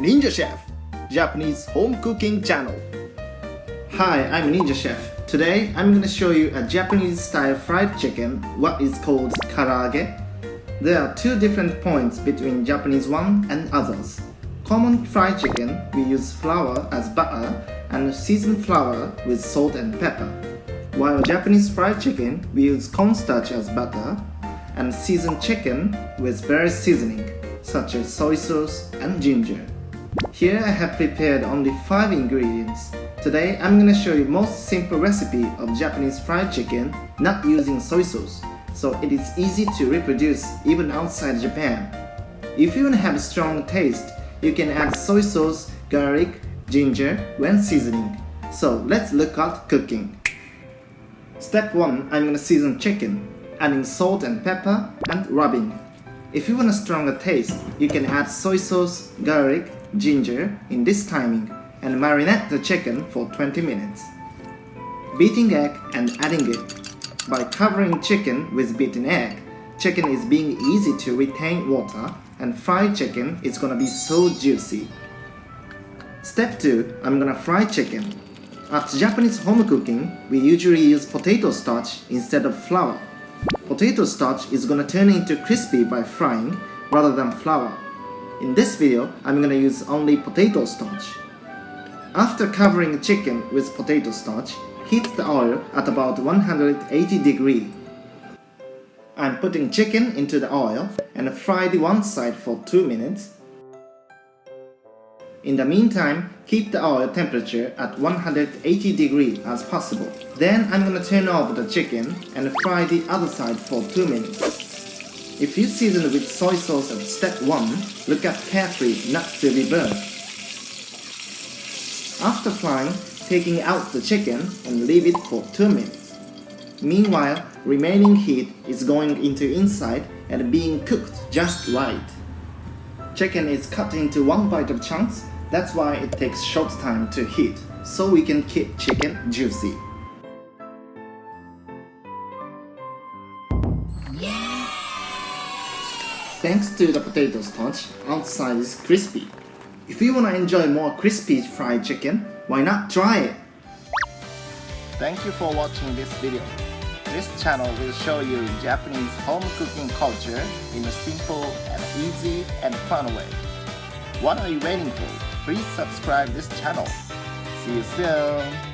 Ninja Chef, Japanese home cooking channel. Hi, I'm Ninja Chef. Today I'm gonna show you a Japanese style fried chicken, what is called karaage. There are two different points between Japanese one and others. Common fried chicken, we use flour as butter and season flour with salt and pepper. While Japanese fried chicken, we use cornstarch as butter and season chicken with various seasoning such as soy sauce and ginger. Here I have prepared only 5 ingredients. Today I'm gonna show you most simple recipe of Japanese fried chicken not using soy sauce, so it is easy to reproduce even outside Japan. If you want to have a strong taste, you can add soy sauce, garlic, ginger when seasoning. So let's look at cooking. Step 1, I'm gonna season chicken, adding salt and pepper and rubbing. If you want a stronger taste, you can add soy sauce, garlic, ginger in this timing and marinate the chicken for 20 minutes. Beating egg and adding it. By covering chicken with beaten egg, chicken is being easy to retain water and fried chicken is gonna be so juicy. Step 2, I'm gonna fry chicken. At Japanese home cooking, we usually use potato starch instead of flour. Potato starch is gonna turn into crispy by frying rather than flour. In this video, I'm gonna use only potato starch. After covering chicken with potato starch, heat the oil at about 180 degrees. I'm putting chicken into the oil and fry the one side for 2 minutes. In the meantime, keep the oil temperature at 180 degrees as possible. Then I'm gonna turn over the chicken and fry the other side for 2 minutes. If you season with soy sauce at step 1, look out carefully not to be burnt. After frying, taking out the chicken and leave it for 2 minutes. Meanwhile, remaining heat is going into inside and being cooked just right. Chicken is cut into 1 bite of chunks, that's why it takes short time to heat, so we can keep chicken juicy. Thanks to the potato starch, outside is crispy. If you want to enjoy more crispy fried chicken, why not try it? Thank you for watching this video. This channel will show you Japanese home cooking culture in a simple and easy and fun way. What are you waiting for? Please subscribe this channel. See you soon!